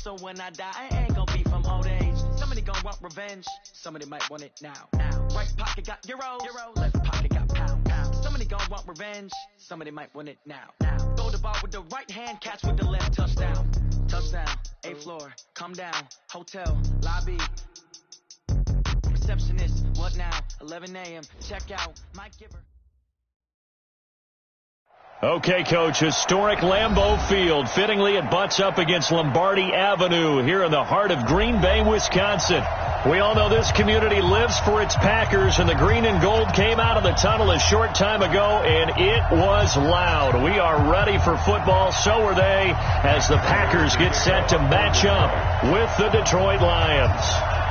So when I die, I ain't gonna be from old age. Somebody gonna want revenge. Somebody might want it now. Right pocket got euros. Left pocket got pound. Somebody gonna want revenge. Somebody might want it now. Throw the ball with the right hand, catch with the left. Touchdown. 8th floor. Come down. Hotel. Lobby. Receptionist. What now? 11 a.m. Check out. Mike Giver. Okay, Coach, historic Lambeau Field. Fittingly, it butts up against Lombardi Avenue here in the heart of Green Bay, Wisconsin. We all know this community lives for its Packers, and the green and gold came out of the tunnel a short time ago, and it was loud. We are ready for football. So are they, as the Packers get set to match up with the Detroit Lions.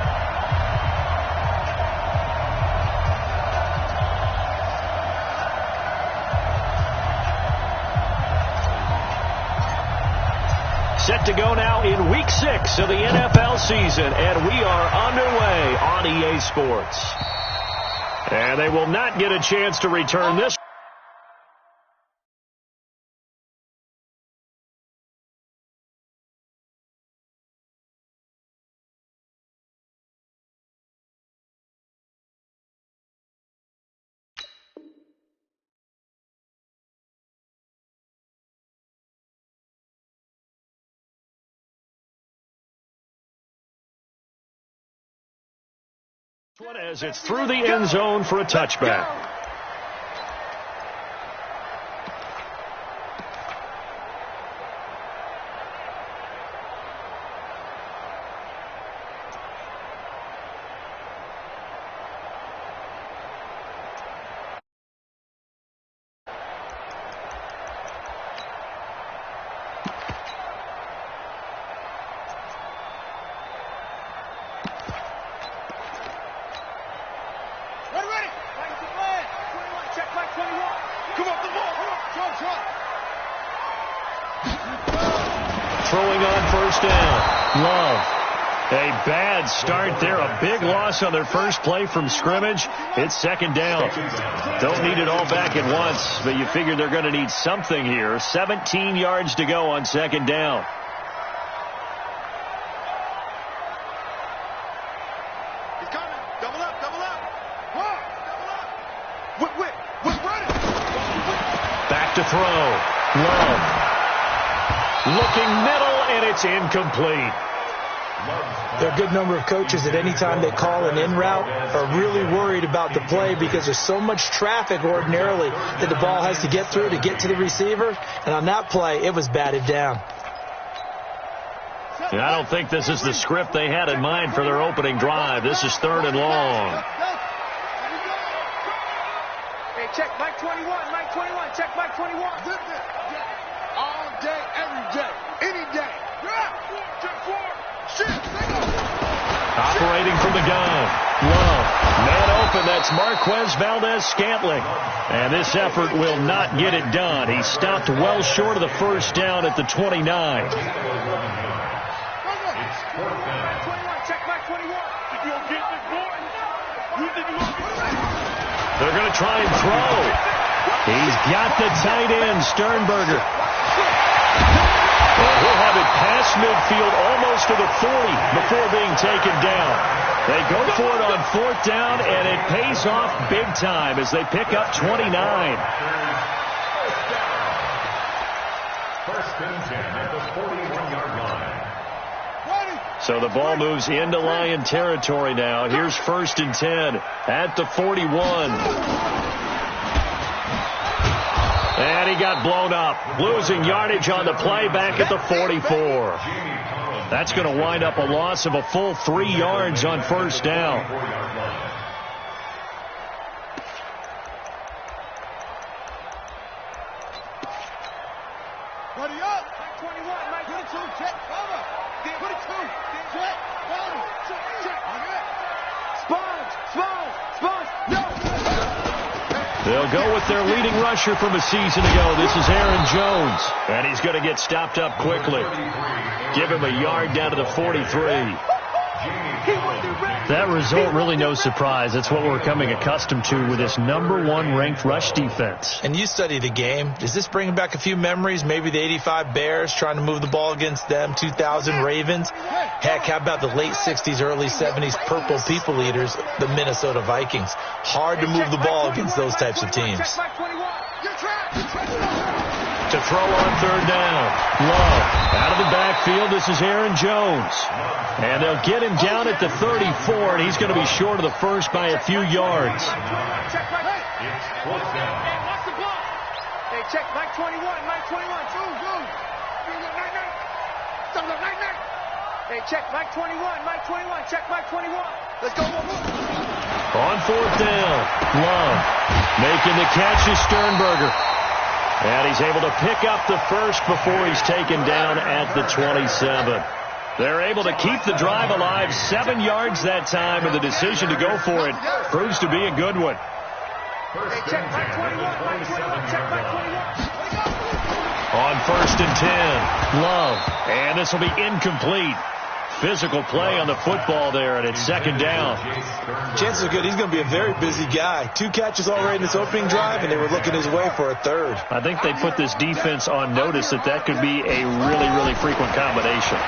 Set to go now in Week 6 of the NFL season, and we are underway on EA Sports. And they will not get a chance to return this. As it's through the end zone for a touchback. Throwing on first down. Love. A bad start there. A big loss on their first play from scrimmage. It's second down. Don't need it all back at once, but you figure they're going to need something here. 17 yards to go on second down. He's coming. Double up. Double up. Whip, running. Back to throw. Love. Looking middle, and it's incomplete. There are a good number of coaches that any time they call an in route are really worried about the play because there's so much traffic ordinarily that the ball has to get through to get to the receiver. And on that play, it was batted down. And I don't think this is the script they had in mind for their opening drive. This is 3rd and long. Hey, check Mike 21. Check Mike 21. All day, every day, any day. Operating from the gun. Love. Man open. That's Marquez Valdez-Scantling. And this effort will not get it done. He stopped well short of the first down at the 29. They're going to try and throw. He's got the tight end, Sternberger. And he'll have it past midfield almost to the 40 before being taken down. They go for it on 4th down, and it pays off big time as they pick up 29. First and 10 at the 41-yard line. So the ball moves into Lion territory now. Here's 1st and 10 at the 41. And he got blown up, losing yardage on the play back at the 44. That's going to wind up a loss of a full 3 yards on first down. Buddy up. Mike 21, Mike 22, check, cover. 22, check, cover. Check. Sponge, no. They'll go with their leading rusher from a season ago. This is Aaron Jones. And he's going to get stopped up quickly. Give him a yard down to the 43. That result really no surprise. That's what we're becoming accustomed to with this #1 ranked rush defense. And you study the game. Is this bringing back a few memories? Maybe the '85 Bears trying to move the ball against them, 2000 Ravens. Heck, how about the late 60s, early 70s Purple People Eaters, the Minnesota Vikings? Hard to move the ball against those types of teams. To throw on 3rd down. Love out of the backfield. This is Aaron Jones. And they'll get him down at the 34, and he's going to be short of the first by a few yards. Hey, check Mike 21, Mike 21. Hey, check Mike 21, Mike 21. Check Mike 21. Let's go. On 4th down, Love making the catch is Sternberger. And he's able to pick up the first before he's taken down at the 27. They're able to keep the drive alive, 7 yards that time, and the decision to go for it proves to be a good one. Hey, check Mike 21, Mike 21. Check Mike 21. On 1st and 10, Love. And this will be incomplete. Physical play on the football there, and it's 2nd down. Chances are good he's going to be a very busy guy. 2 catches already in this opening drive, and they were looking his way for a 3rd. I think they put this defense on notice that that could be a really, really frequent combination.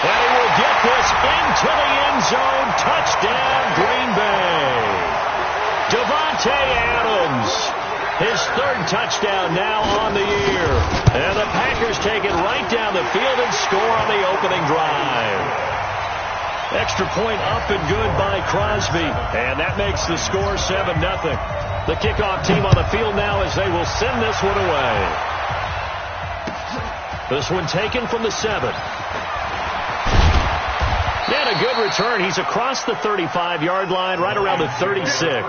And he will get this into the end zone. Touchdown, Green Bay. Devontae Adams. His 3rd touchdown now on the year. And the Packers take it right down the field and score on the opening drive. Extra point up and good by Crosby. And that makes the score 7-0. The kickoff team on the field now as they will send this one away. This one taken from the 7. And a good return. He's across the 35-yard line, right around the 36.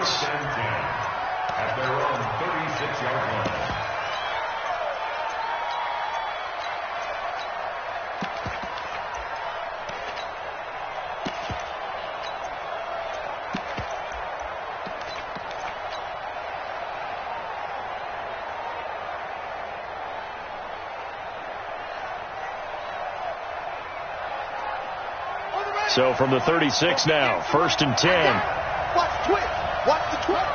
So from the 36 now, 1st and 10. Watch the twist. Watch the twist.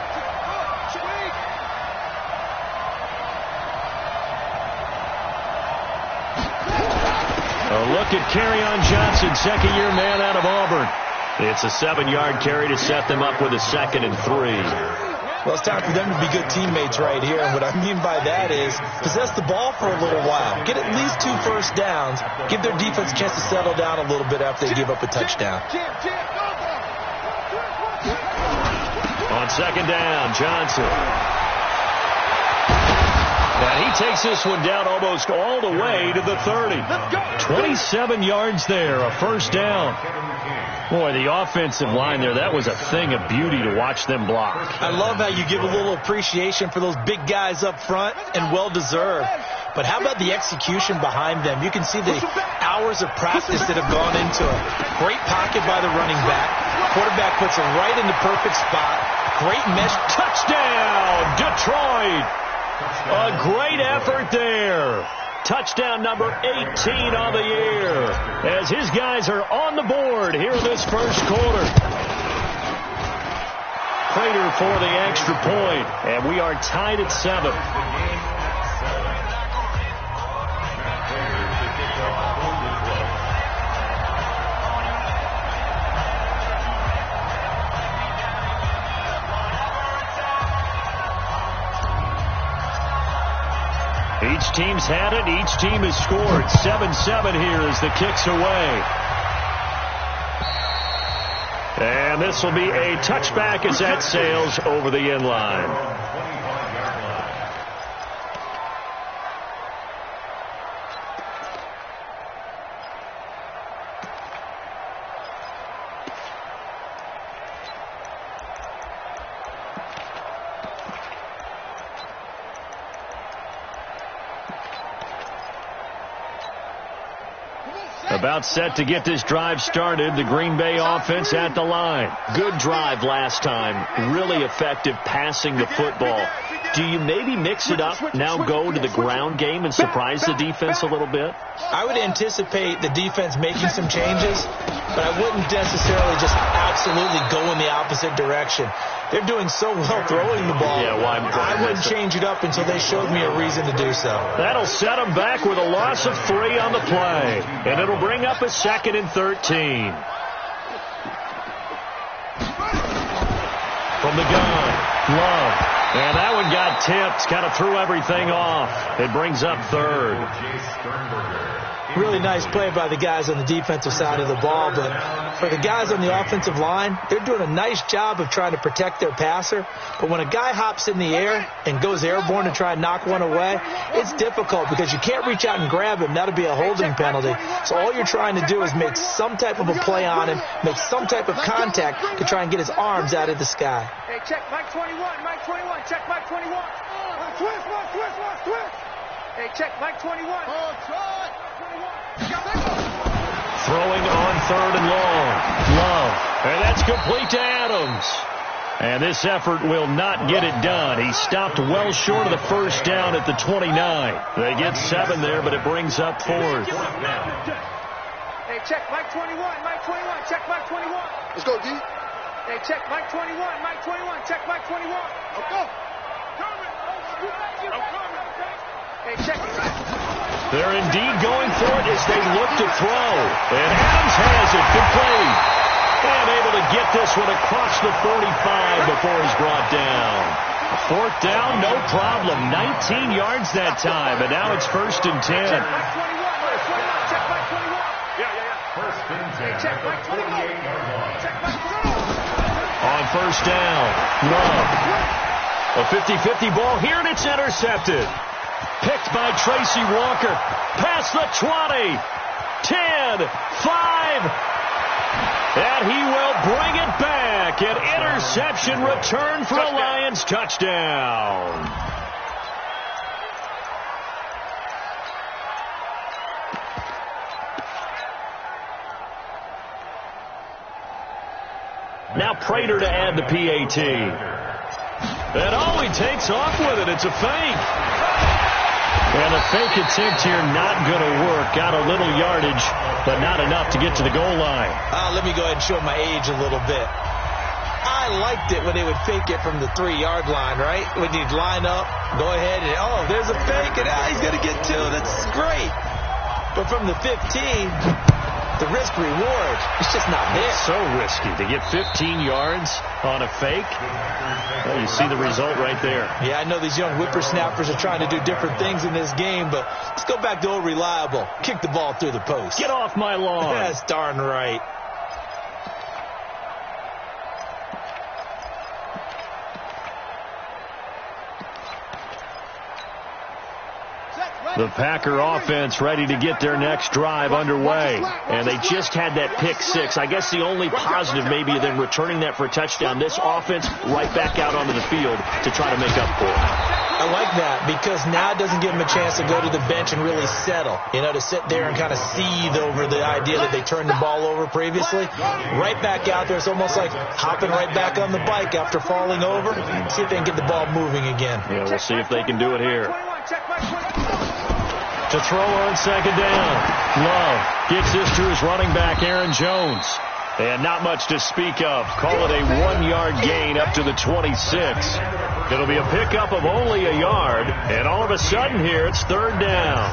A look at Kerryon Johnson, 2nd-year man out of Auburn. It's a 7-yard carry to set them up with a 2nd and 3. Well, it's time for them to be good teammates right here. And what I mean by that is possess the ball for a little while. Get at least 2 first downs. Give their defense a chance to settle down a little bit after they give up a touchdown. On 2nd down, Johnson. And he takes this one down almost all the way to the 30. 27 yards there, a 1st down. Boy, the offensive line there, that was a thing of beauty to watch them block. I love how you give a little appreciation for those big guys up front, and well-deserved. But how about the execution behind them? You can see the hours of practice that have gone into it. Great pocket by the running back. Quarterback puts it right in the perfect spot. Great mesh. Touchdown, Detroit! A great effort there. Touchdown number 18 on the year as his guys are on the board here in this first quarter. Prater for the extra point, and we are tied at 7. Each team's had it. Each team has scored. 7-7 here as the kick's away. And this will be a touchback as that sails over the end line. About set to get this drive started. The Green Bay offense at the line. Good drive last time. Really effective passing the football. do you maybe mix it up, now go to the ground game and surprise the defense a little bit? I would anticipate the defense making some changes, but I wouldn't necessarily just absolutely go in the opposite direction. They're doing so well throwing the ball. Yeah, well, I wouldn't change it up until they showed me a reason to do so. That'll set them back with a loss of 3 on the play, and it'll bring up a 2nd and 13. From the gun, Love. And that one got tipped, kind of threw everything off. It brings up 3rd. Really nice play by the guys on the defensive side of the ball, but for the guys on the offensive line, they're doing a nice job of trying to protect their passer. But when a guy hops in the air and goes airborne to try and knock one away, it's difficult because you can't reach out and grab him. That'll be a holding penalty. So all you're trying to do is make some type of a play on him, make some type of contact to try and get his arms out of the sky. Hey, check Mike 21, Mike 21, check Mike 21. Twist. Hey, check Mike 21. Throwing on 3rd and long. Love. And that's complete to Adams. And this effort will not get it done. He stopped well short of the first down at the 29. They get 7 there, but it brings up 4th. Hey, check Mike 21, Mike 21, check Mike 21. Let's go, D. Hey, check Mike 21, Mike 21, check Mike 21. Let's go. Hey, check. They're indeed going for it as they look to throw. And Adams has it complete. And able to get this one across the 45 before he's brought down. 4th down, no problem. 19 yards that time, and now it's 1st and 10. Check Mike 21, Mike 21, check Mike 21. First and 10. Hey, check Mike 21. Check Mike 21. On 1st down, Love. A 50-50 ball here, and it's intercepted. Picked by Tracy Walker. Past the 20. 10. 5. And he will bring it back. An interception return for a Lions touchdown. Now Prater to add the PAT. And he takes off with it. It's a fake. And a fake attempt here not going to work. Got a little yardage, but not enough to get to the goal line. Let me go ahead and show my age a little bit. I liked it when they would fake it from the 3-yard line, right? When you'd line up, go ahead, and there's a fake, and he's going to get 2. That's great. But from the 15, the risk-reward, it's just not there. It's so risky to get 15 yards on a fake. Well, you see the result right there. Yeah, I know these young whippersnappers are trying to do different things in this game, but let's go back to old reliable. Kick the ball through the post. Get off my lawn. That's darn right. The Packer offense ready to get their next drive underway. And they just had that pick 6. I guess the only positive maybe of them returning that for a touchdown. This offense right back out onto the field to try to make up for it. I like that because now it doesn't give them a chance to go to the bench and really settle. To sit there and kind of seethe over the idea that they turned the ball over previously. Right back out there. It's almost like hopping right back on the bike after falling over. See if they can get the ball moving again. Yeah, we'll see if they can do it here. To throw on 2nd down. Love gets this to his running back, Aaron Jones. And not much to speak of. Call it a 1-yard gain up to the 26. It'll be a pickup of only a yard. And all of a sudden here, it's 3rd down.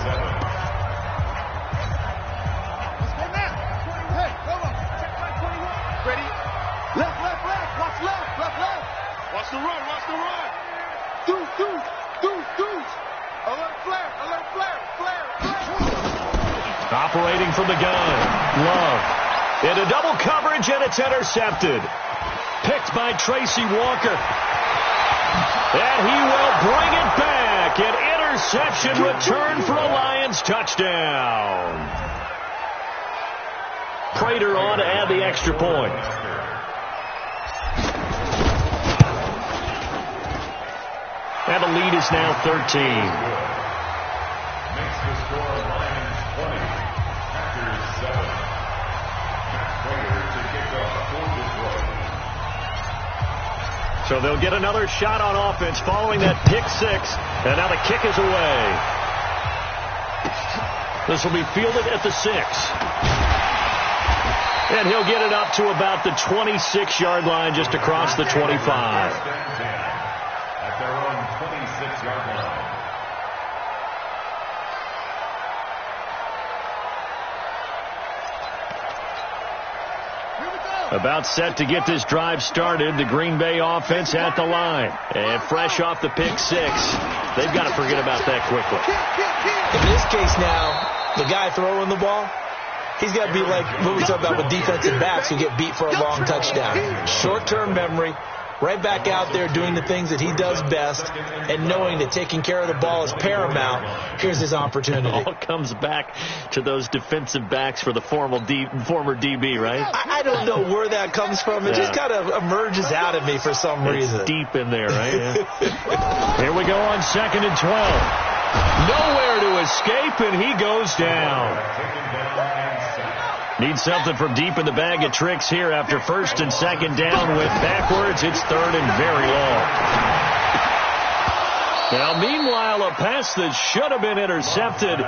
Ready? Left. Watch left. Watch the run. Deuce. Alert flare. Operating from the gun. Love. Into double coverage, and it's intercepted. Picked by Tracy Walker. And he will bring it back. An interception return for a Lions touchdown. Prater on to add the extra point. And the lead is now 13. Makes the score Lions 20, Packers 7. Prater to kick off for Detroit. So they'll get another shot on offense following that pick six. And now the kick is away. This will be fielded at the 6. And he'll get it up to about the 26-yard line, just across the 25. At their own 26-yard line. About set to get this drive started. The Green Bay offense at the line. And fresh off the pick six. They've got to forget about that quickly. In this case now, the guy throwing the ball, he's got to be like what we talk about with defensive backs who get beat for a long touchdown. Short-term memory, right back out there doing the things that he does best, and knowing that taking care of the ball is paramount. Here's his opportunity. It all comes back to those defensive backs for the former DB, right? I don't know where that comes from. It just kind of emerges out of me for some reason. It's deep in there, right? Yeah. Here we go on 2nd and 12. Nowhere to escape, and he goes down. Need something from deep in the bag of tricks here after 1st and 2nd down. Went backwards. It's 3rd and very long. Now, meanwhile, a pass that should have been intercepted,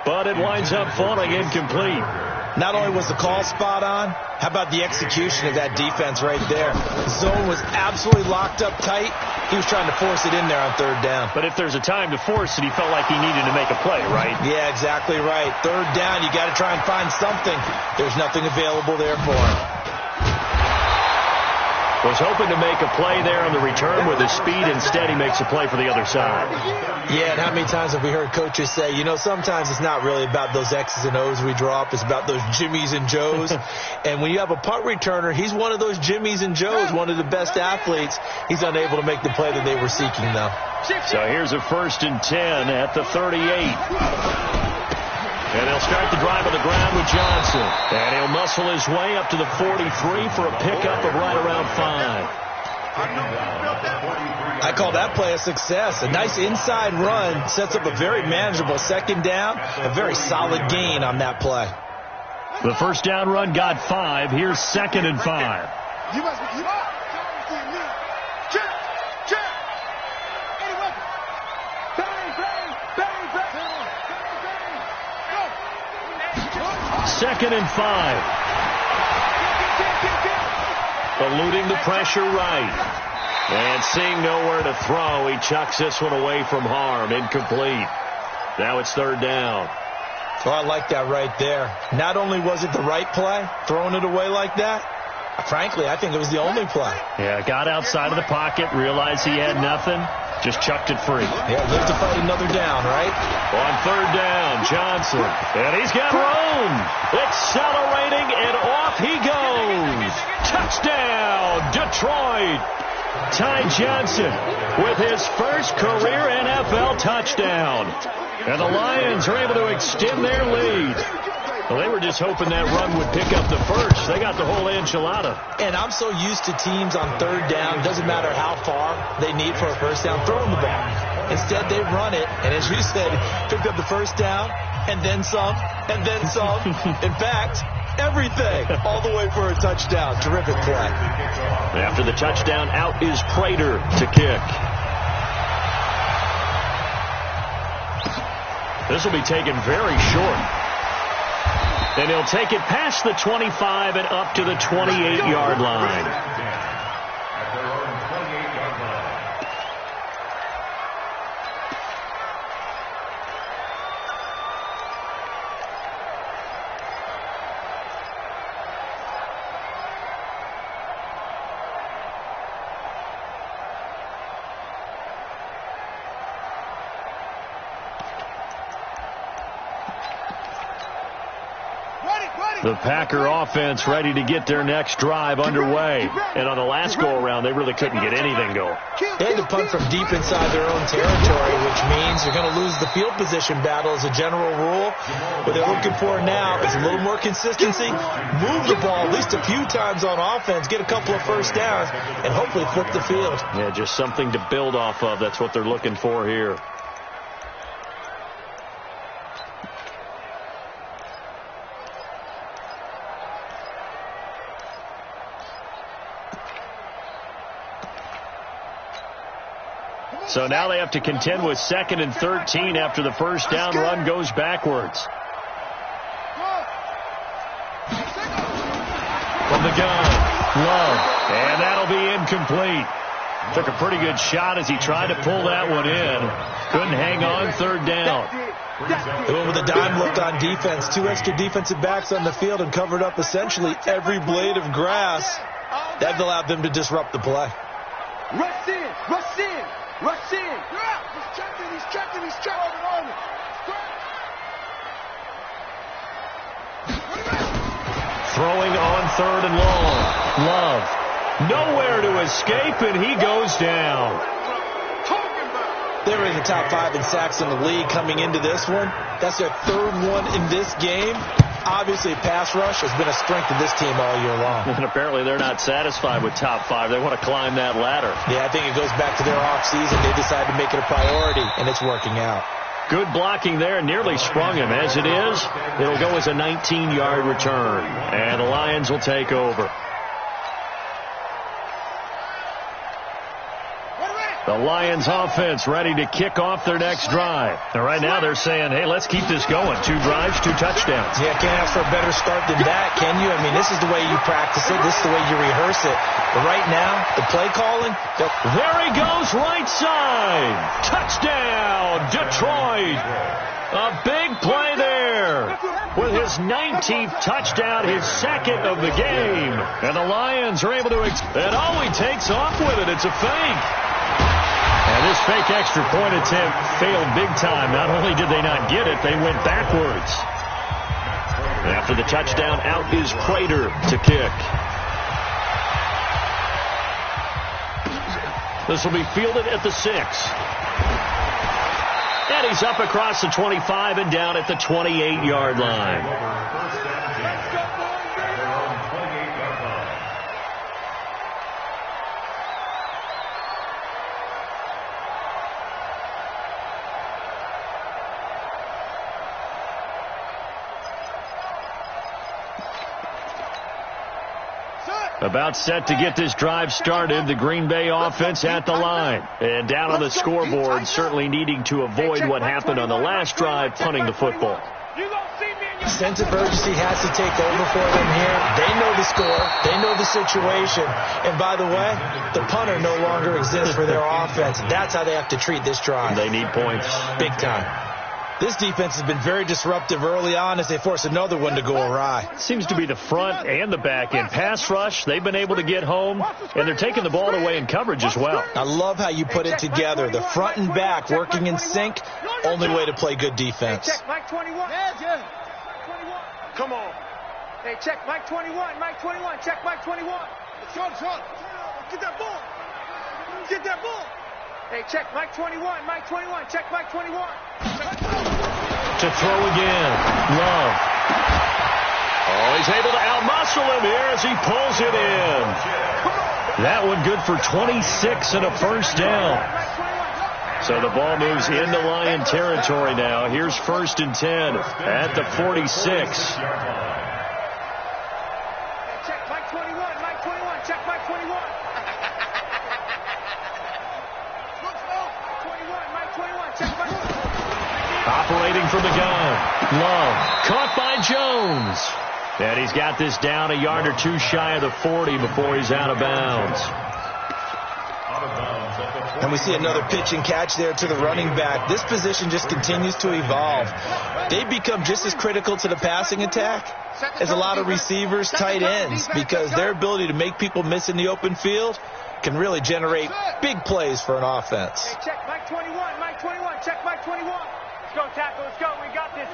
but it winds up falling incomplete. Not only was the call spot on, how about the execution of that defense right there? The zone was absolutely locked up tight. He was trying to force it in there on 3rd down. But if there's a time to force it, he felt like he needed to make a play, right? Yeah, exactly right. 3rd down, you got to try and find something. There's nothing available there for him. Was hoping to make a play there on the return with his speed. Instead, he makes a play for the other side. Yeah, and how many times have we heard coaches say, you know, sometimes it's not really about those X's and O's we draw up. It's about those Jimmies and Joes. And when you have a punt returner, he's one of those Jimmies and Joes, one of the best athletes. He's unable to make the play that they were seeking, though. So here's a 1st and 10 at the 38. And he'll start the drive on the ground with Johnson. And he'll muscle his way up to the 43 for a pickup of right around 5. I call that play a success. A nice inside run sets up a very manageable 2nd down. A very solid gain on that play. The 1st down run got 5. Here's 2nd and 5. You must be. Second and 5. Eluding the pressure right. And seeing nowhere to throw, he chucks this one away from harm. Incomplete. Now it's 3rd down. Oh, I like that right there. Not only was it the right play, throwing it away like that, frankly, I think it was the only play. Yeah, got outside of the pocket, realized he had nothing, just chucked it free. Yeah, live to fight another down, right? On 3rd down, Johnson. And he's got room. Accelerating, and off he goes. Touchdown, Detroit. Ty Johnson with his first career NFL touchdown. And the Lions are able to extend their lead. Well, they were just hoping that run would pick up the first. They got the whole enchilada. And I'm so used to teams on 3rd down, doesn't matter how far they need for a 1st down, throwing the ball. Instead, they run it, and as you said, picked up the 1st down, and then some, and then some. In fact, everything, all the way for a touchdown. Terrific play. After the touchdown, out is Prater to kick. This will be taken very short. And he'll take it past the 25 and up to the 28-yard line. At their own 28-yard line. The Packer offense ready to get their next drive underway. And on the last go-around, they really couldn't get anything going. They had to punt from deep inside their own territory, which means you're going to lose the field position battle as a general rule. What they're looking for now is a little more consistency, move the ball at least a few times on offense, get a couple of 1st downs, and hopefully flip the field. Yeah, just something to build off of. That's what they're looking for here. So now they have to contend with 2nd and 13 after the first down run goes backwards. From the gun, Love, and that'll be incomplete. Took a pretty good shot as he tried to pull that one in. Couldn't hang on 3rd down. They went with a dime look on defense. 2 extra defensive backs on the field and covered up essentially every blade of grass. That allowed them to disrupt the play. Rush in, rush in, rush in. Yeah, he's checking. Throwing on 3rd and long. Love. Nowhere to escape, and he goes down. They were in the top 5 in sacks in the league coming into this one. That's their 3rd one in this game. Obviously, pass rush has been a strength of this team all year long. And apparently they're not satisfied with top 5. They want to climb that ladder. Yeah, I think it goes back to their offseason. They decided to make it a priority, and it's working out. Good blocking there. Nearly sprung him. As it is, it'll go as a 19-yard return. And the Lions will take over. The Lions offense ready to kick off their next drive. And right now they're saying, hey, let's keep this going. 2 drives, 2 touchdowns. Yeah, can't ask for a better start than that, can you? I mean, this is the way you practice it. This is the way you rehearse it. But right now, the play calling. There he goes, right side. Touchdown, Detroit. A big play there. With his 19th touchdown, his 2nd of the game. And the Lions are able to, and he takes off with it. It's a fake. And this fake extra point attempt failed big time. Not only did they not get it, they went backwards. After the touchdown, out is Prater to kick. This will be fielded at the 6. And he's up across the 25 and down at the 28-yard line. About set to get this drive started. The Green Bay offense at the line. And down on the scoreboard, certainly needing to avoid what happened on the last drive, punting the football. Sense of urgency has to take over for them here. They know the score. They know the situation. And by the way, the punter no longer exists for their offense. That's how they have to treat this drive. They need points. Big time. This defense has been very disruptive early on as they force another one to go awry. Seems to be the front and the back end. Pass rush, they've been able to get home, and they're taking the ball away in coverage as well. I love how you put it together. The front and back working in sync, only way to play good defense. Check, Mike 21. Come on. Hey, check, Mike 21, Mike 21, check, Mike 21. Shot. Get that ball. Get that ball. Hey, check, Mike 21, Mike 21, check, Mike 21. To throw again, Love. Oh, he's able to outmuscle him here as he pulls it in. That one good for 26 and a first down. So the ball moves into Lion territory now. Here's 1st and 10 at the 46. Check, Mike 21, Mike 21, check, Mike 21. Operating from the gun. Love. Caught by Jones. And he's got this down a yard or 2 shy of the 40 before he's out of bounds. And we see another pitch and catch there to the running back. This position just continues to evolve. They become just as critical to the passing attack as a lot of receivers, tight ends, because their ability to make people miss in the open field can really generate big plays for an offense. Hey, check, Mike 21, Mike 21, check, Mike 21. Let's go, tackle, let's go. We got this.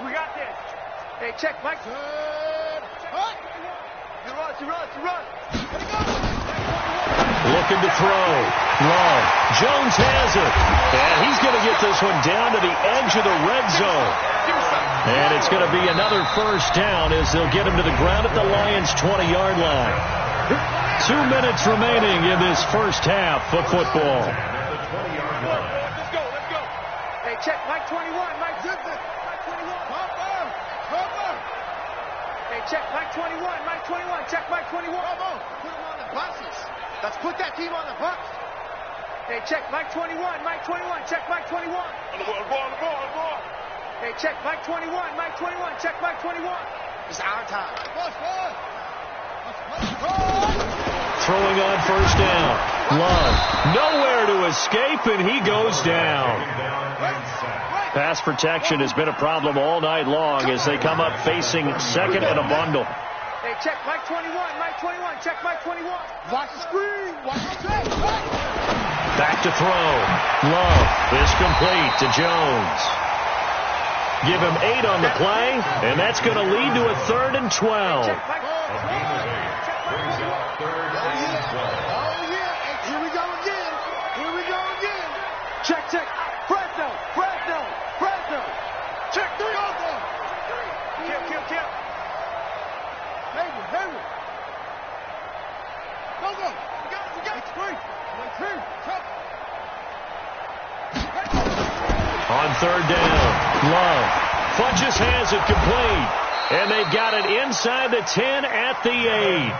Hey, check, Mike. You run. Looking to throw. Love. Jones has it. And he's going to get this one down to the edge of the red zone. And it's going to be another first down as they'll get him to the ground at the Lions' 20-yard line. 2 minutes remaining in this first half of football. Let's go. Hey, check, Mike 21, Mike 21. Hey, check, Mike 21, Mike 21, check, Mike 21. Come on, put him on the buses. Let's put that team on the bus. Hey, check, Mike 21, Mike 21, check, Mike 21. On the ball. Hey, check, Mike 21, Mike 21, check, Mike 21. It's our time. Throwing on first down. Love. Nowhere to escape, and he goes down. Pass protection has been a problem all night long as they come up facing second and a bundle. Hey, check, Mike 21, Mike 21, check, Mike 21. Watch the screen, watch the check. Back to throw. Love is complete to Jones. Give him 8 on the play, and that's going to lead to a 3rd and 12. Check. Fresno. Check 3 on them. Kill. Henry. Go. We got 3. On 3rd down, Love Funches has it complete, and they've got it inside the 10 at the 8.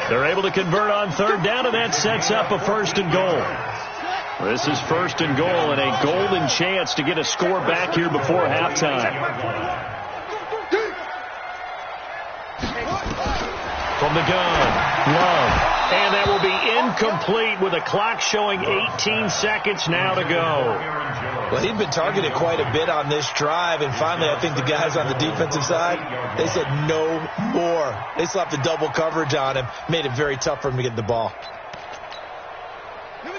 They're able to convert on 3rd down, and that sets up a 1st and goal. This is 1st and goal and a golden chance to get a score back here before halftime. From the gun, Love, and that will be incomplete with a clock showing 18 seconds now to go. Well, he'd been targeted quite a bit on this drive, and finally I think the guys on the defensive side, they said no more. They slapped the double coverage on him, made it very tough for him to get the ball.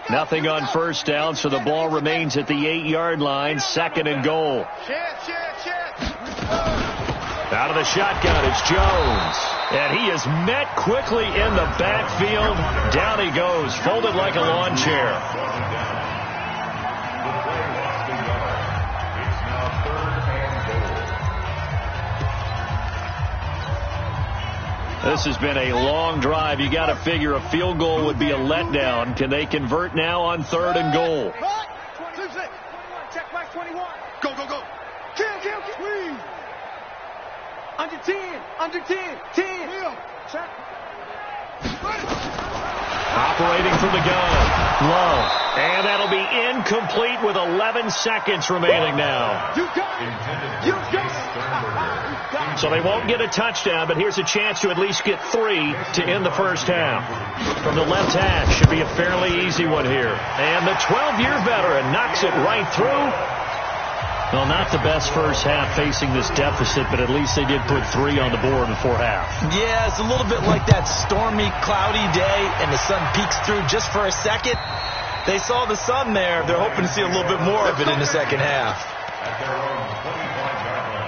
Nothing on 1st down, so the ball remains at the 8-yard line, 2nd and goal. Out of the shotgun, it's Jones. And he is met quickly in the backfield. Down he goes, folded like a lawn chair. This has been a long drive. You got to figure a field goal would be a letdown. Can they convert now on 3rd and goal? Check Mike 21. Go. Kill. Under 10. 10. Check. Operating from the gun. Love. And that'll be incomplete with 11 seconds remaining now. You got it. So they won't get a touchdown, but here's a chance to at least get 3 to end the 1st half. From the left hash, should be a fairly easy one here. And the 12-year veteran knocks it right through. Well, not the best first half facing this deficit, but at least they did put 3 on the board before half. Yeah, it's a little bit like that stormy, cloudy day, and the sun peeks through just for a second. They saw the sun there. They're hoping to see a little bit more of it in the second half. At their own 25-yard line.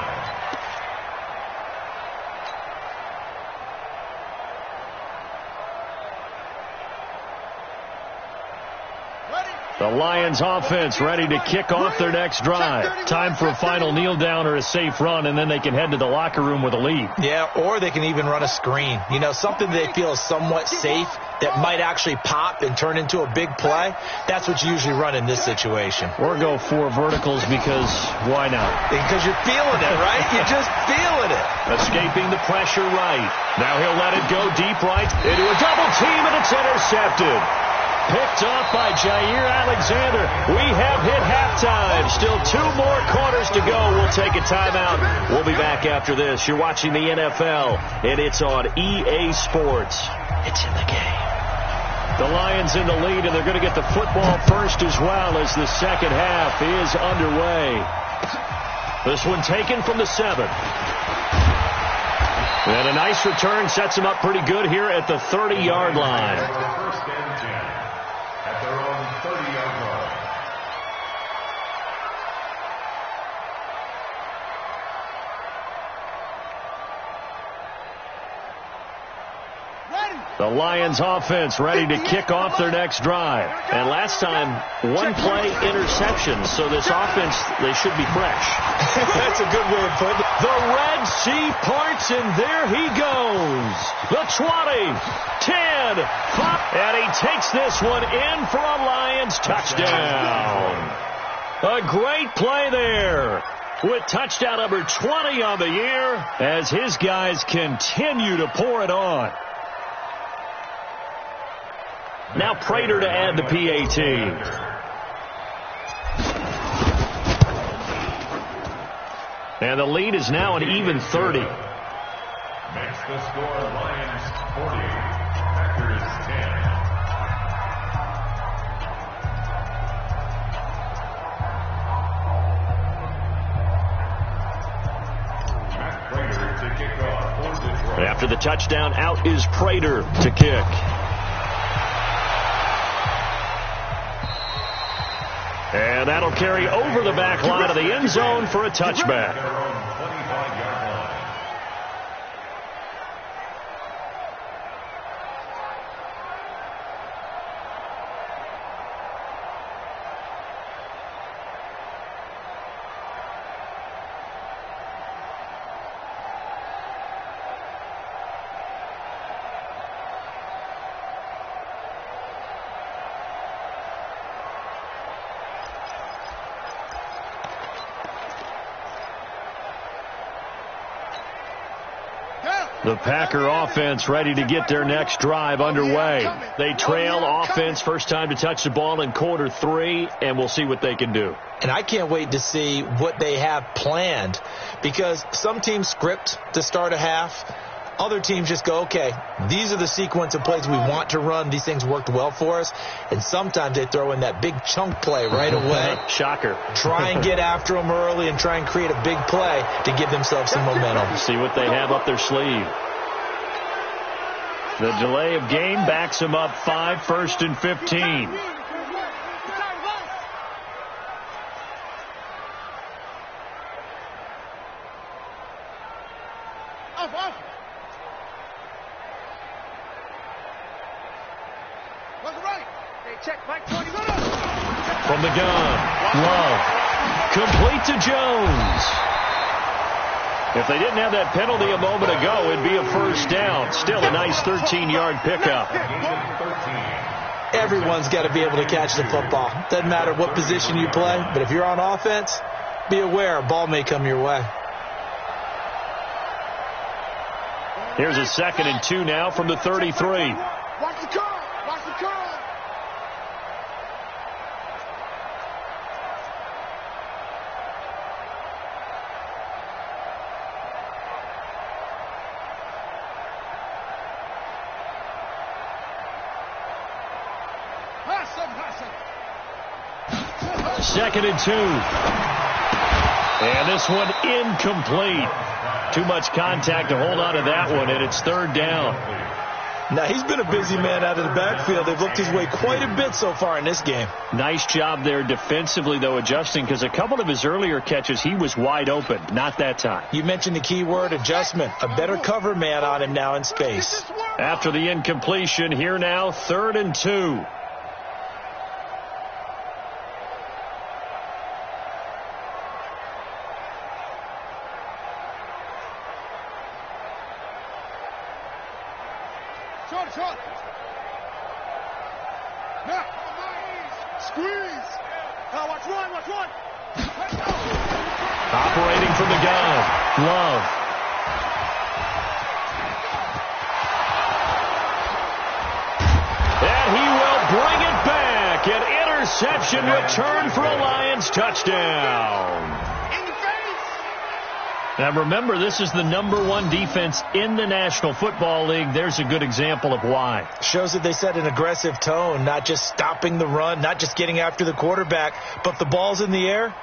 The Lions offense ready to kick off their next drive. Time for a final kneel down or a safe run, and then they can head to the locker room with a lead. Yeah, or they can even run a screen. You know, something they feel is somewhat safe that might actually pop and turn into a big play. That's what you usually run in this situation. Or go 4 verticals because why not? Because you're feeling it, right? You're just feeling it. Escaping the pressure right. Now he'll let it go deep right into a double team, and it's intercepted. Picked off by Jair Alexander. We have hit halftime. Still 2 more quarters to go. We'll take a timeout. We'll be back after this. You're watching the NFL, and it's on EA Sports. It's in the game. The Lions in the lead, and they're going to get the football first as well as the second half is underway. This one taken from the 7. And a nice return sets them up pretty good here at the 30-yard line. First and 10 at their own 30-yard line. The Lions offense ready to kick off their next drive. And last time, 1-play interception. So this offense, they should be fresh. That's a good way of putting it. The Red Sea parts, and there he goes. The 20, 10, 5, and he takes this one in for a Lions touchdown. A great play there, with touchdown number 20 on the year as his guys continue to pour it on. Now Prater to add the PAT. And the lead is now an even 30. Makes the score Lions 40, Packers 10. Matt Prater to kick off for Detroit. After the touchdown, out is Prater to kick. And that'll carry over the back line of the end zone for a touchback. Their own 25-yard line. The Packer offense ready to get their next drive underway. They trail offense first time to touch the ball in quarter 3, and we'll see what they can do. And I can't wait to see what they have planned, because some teams script to start a half. Other teams just go, okay, these are the sequence of plays we want to run. These things worked well for us. And sometimes they throw in that big chunk play right away. Shocker. Try and get after them early and try and create a big play to give themselves some momentum. See what they have up their sleeve. The delay of game backs them up 5, 1st and 15. From the gun, Love, complete to Jones. If they didn't have that penalty a moment ago, it'd be a first down. Still a nice 13-yard pickup. Everyone's got to be able to catch the football. Doesn't matter what position you play, but if you're on offense, be aware a ball may come your way. Here's a 2nd and 2 now from the 33. Watch the curl. Watch the curl. Second and 2. And this one incomplete. Too much contact to hold on to that one, and it's 3rd down. Now, he's been a busy man out of the backfield. They've looked his way quite a bit so far in this game. Nice job there defensively, though, adjusting, because a couple of his earlier catches, he was wide open. Not that time. You mentioned the key word, adjustment. A better cover man on him now in space. After the incompletion, here now, 3rd and 2. Short. Now, squeeze. Now, watch one. Operating from the gun, Love. And he will bring it back. An interception return for a Lions touchdown. Now remember, this is the #1 defense in the National Football League. There's a good example of why. Shows that they set an aggressive tone, not just stopping the run, not just getting after the quarterback, but the ball's in the air.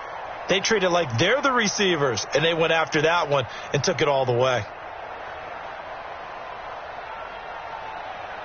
They treat it like they're the receivers, and they went after that one and took it all the way.